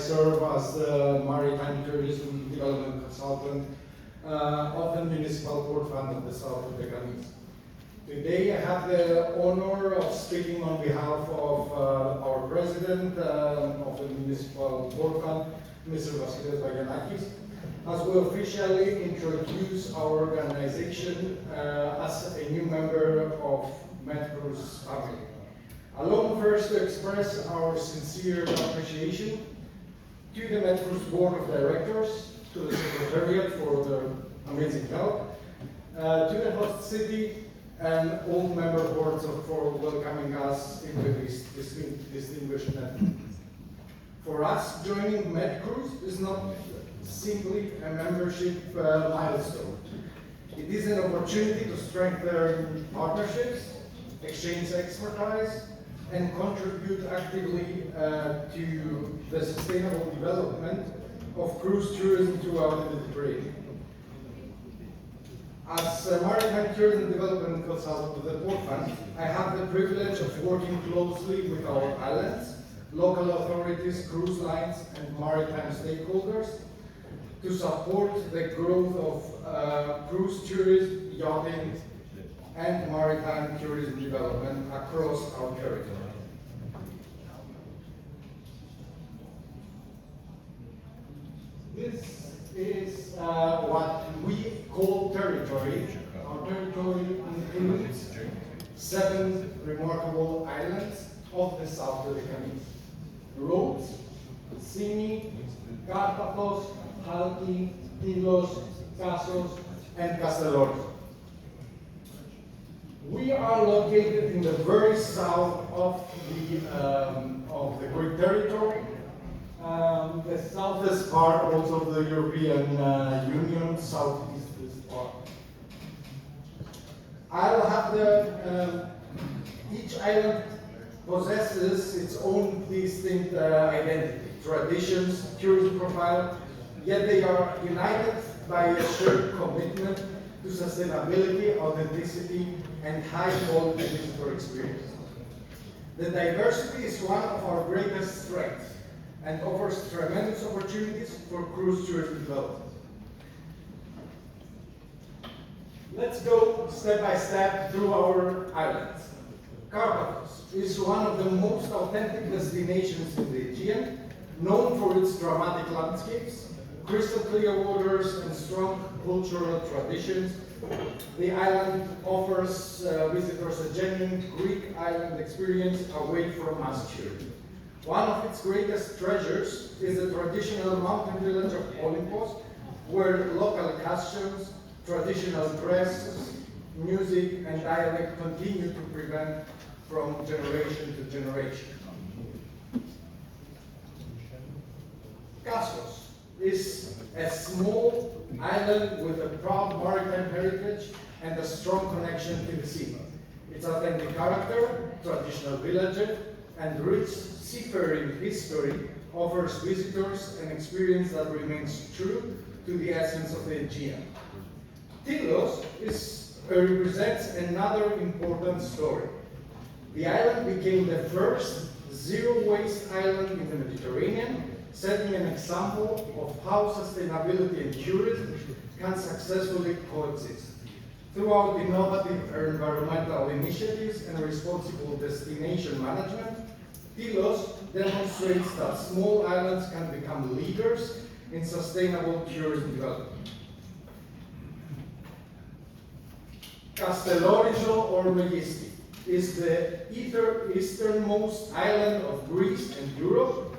serve as the Maritime Tourism Development Consultant of the Municipal Port Fund of the South of the Grameen. Today I have the honor of speaking on behalf of our President of the Municipal Port Fund, Mr. Vasilis Vagiannakis, as we officially introduce our organization as a new member of MedCruise family. Allow me first to express our sincere appreciation to the MedCruise Board of Directors, to the Secretariat for their amazing help, to the host city and all member boards for welcoming us into this distinguished network. For us, joining MedCruise is not simply a membership milestone. It is an opportunity to strengthen partnerships, exchange expertise, and contribute actively to the sustainable development of cruise tourism throughout the Mediterranean. As a Maritime Tourism Development Consultant of the Port Fund, I have the privilege of working closely with our islands, local authorities, cruise lines, and maritime stakeholders to support the growth of cruise tourism, yachting, and maritime tourism development across our territory. This is what we call territory. Our territory includes 7 remarkable islands of the South of the Grameen: Rhodes, Symi, Karpathos, Halki, Tilos, Kassos, and Castellorzo. We are located in the very south of the Greek territory, the southest part also of the European Union, southeast part. I'll have each island possesses its own distinct identity, traditions, tourism profile, yet they are united by a shared commitment to sustainability, authenticity, and high-quality visitor experience. The diversity is one of our greatest strengths and offers tremendous opportunities for cruise tourism development. Let's go step by step through our islands. Karpathos is one of the most authentic destinations in the Aegean, known for its dramatic landscapes, crystal clear waters, and strong cultural traditions. The island offers visitors a genuine Greek island experience away from mass tourism. One of its greatest treasures is the traditional mountain village of Olympos, where local customs, traditional dresses, music, and dialect continue to prevent from generation to generation. Kassos is a small island with a proud maritime heritage and a strong connection to the sea. Its authentic character, traditional villages, and rich seafaring history offers visitors an experience that remains true to the essence of the Aegean. Tilos represents another important story. The island became the first zero-waste island in the Mediterranean, setting an example of how sustainability and tourism can successfully coexist. Throughout innovative environmental initiatives and responsible destination management, Tilos demonstrates that small islands can become leaders in sustainable tourism development. Castellorizo or Megisti is the easternmost island of Greece and Europe,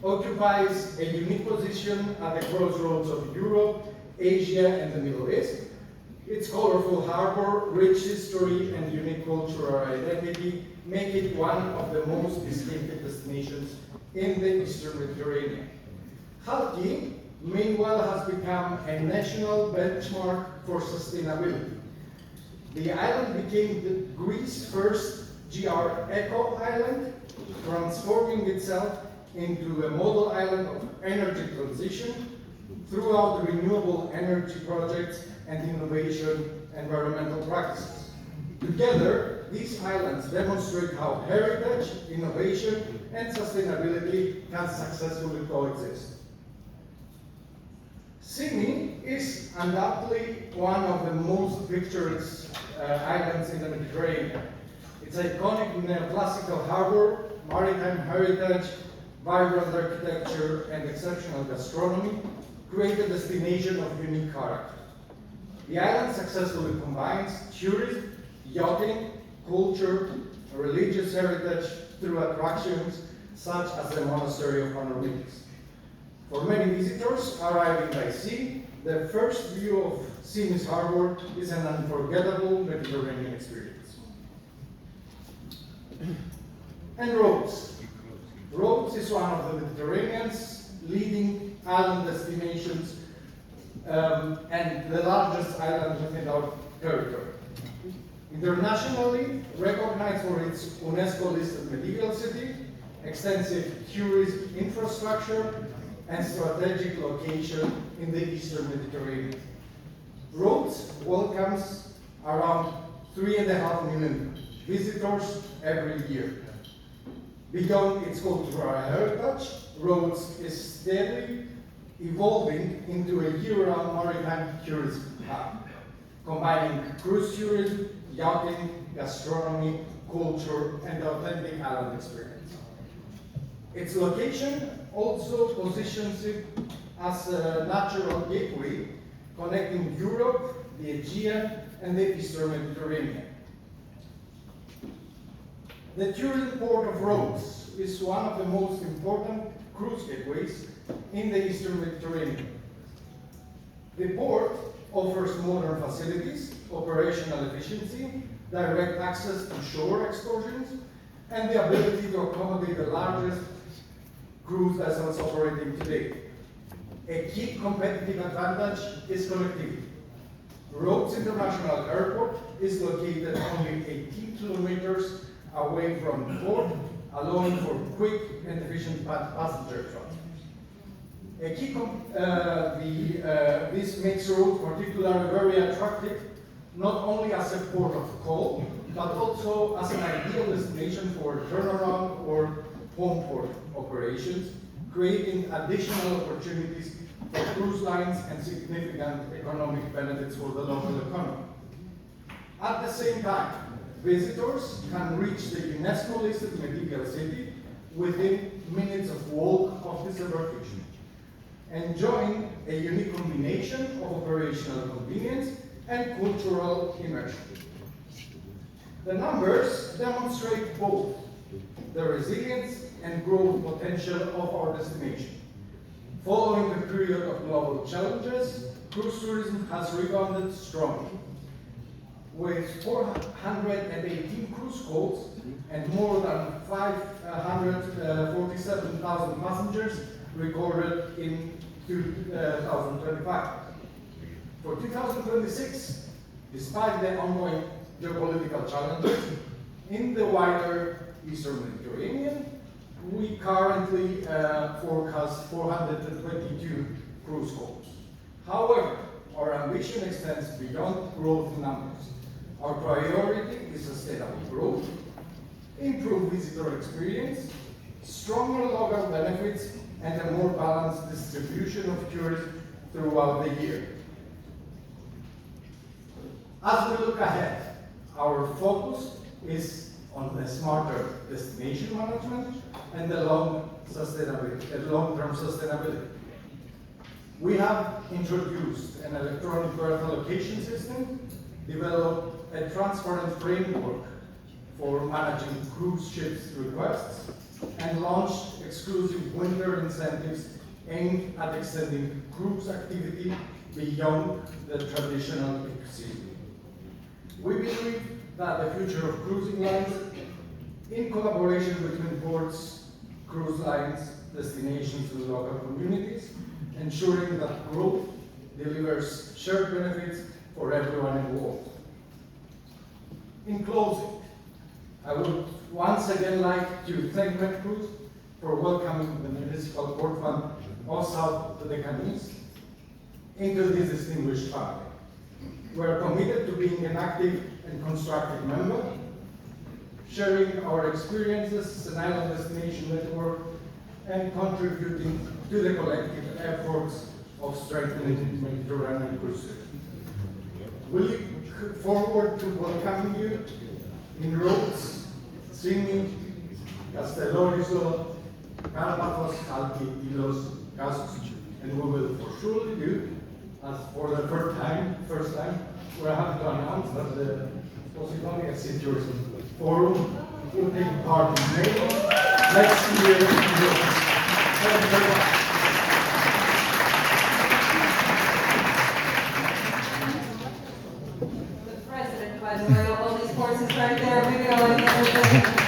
occupies a unique position at the crossroads of Europe, Asia, and the Middle East. Its colorful harbor, rich history, and unique cultural identity make it one of the most distinctive destinations in the Eastern Mediterranean. Halki, meanwhile, has become a national benchmark for sustainability. The island became Greece's first GR Eco island, transforming itself into a model island of energy transition throughout renewable energy projects and innovation environmental practices. Together, these islands demonstrate how heritage, innovation, and sustainability can successfully coexist. Sydney is undoubtedly one of the most picturesque islands in the Mediterranean. Its iconic neoclassical harbor, maritime heritage, vibrant architecture, and exceptional gastronomy create a destination of unique character. The island successfully combines tourism, yachting, culture, religious heritage through attractions such as the Monastery of Honorites. For many visitors arriving by sea, the first view of Sydney's harbor is an unforgettable Mediterranean experience. And Rhodes. Rhodes is one of the Mediterranean's leading island destinations and the largest island within our territory. Internationally recognized for its UNESCO-listed medieval city, extensive tourism infrastructure, and strategic location in the Eastern Mediterranean. Rhodes welcomes around 3.5 million visitors every year. Beyond its cultural heritage, Rhodes is steadily evolving into a year-round maritime tourism hub, combining cruise tourism, yachting, gastronomy, culture, and authentic island experience. Its location also positions it as a natural gateway connecting Europe, the Aegean, and the Eastern Mediterranean. The tourism port of Rhodes is one of the most important cruise gateways in the Eastern Mediterranean. The port offers modern facilities, operational efficiency, direct access to shore excursions, and the ability to accommodate the largest cruise vessels operating today. A key competitive advantage is connectivity. Rhodes International Airport is located only 18 kilometers away from the port, allowing for quick and efficient passenger transport. This makes Rhodes particularly very attractive, not only as a port of call, but also as an ideal destination for turnaround or home port operations, creating additional opportunities for cruise lines and significant economic benefits for the local economy. At the same time, visitors can reach the UNESCO-listed medieval city within minutes of walk of this location, enjoying a unique combination of operational convenience and cultural immersion. The numbers demonstrate both the resilience and growth potential of our destination. Following a period of global challenges, cruise tourism has rebounded strongly, with 418 cruise calls and more than 547,000 passengers recorded in 2025. For 2026, despite the ongoing geopolitical challenges in the wider Eastern Mediterranean, we currently forecast 422 cruise calls. However, our ambition extends beyond growth numbers. Our priority is sustainable growth, improved visitor experience, stronger local benefits, and a more balanced distribution of tourism throughout the year. As we look ahead, our focus is on the smarter destination management and the long-term sustainability. We have introduced an electronic berth allocation system, developed a transparent framework for managing cruise ships' requests, and launched exclusive winter incentives aimed at extending cruise activity beyond the traditional peak season. We believe that the future of cruising lines, in collaboration between ports, cruise lines, destinations, and local communities, ensuring that growth delivers shared benefits for everyone involved. In closing, I would once again like to thank MedCruise for welcoming the Municipal Port Fund of South Dodecanese into this distinguished family. We are committed to being an active and constructive member, sharing our experiences as an island destination network, and contributing to the collective efforts of strengthening Mediterranean cruises. We look forward to welcoming you in Rhodes, singing Castellorizo, Carpathos, Halki, Ilos, Casus, and we will for sure do, as for the first time, we're happy to announce that the Posidonia Sea Tourism Forum will take part in May next year in Rhodes. Thank you very much. The president, by the way, of all these courses right there. We go and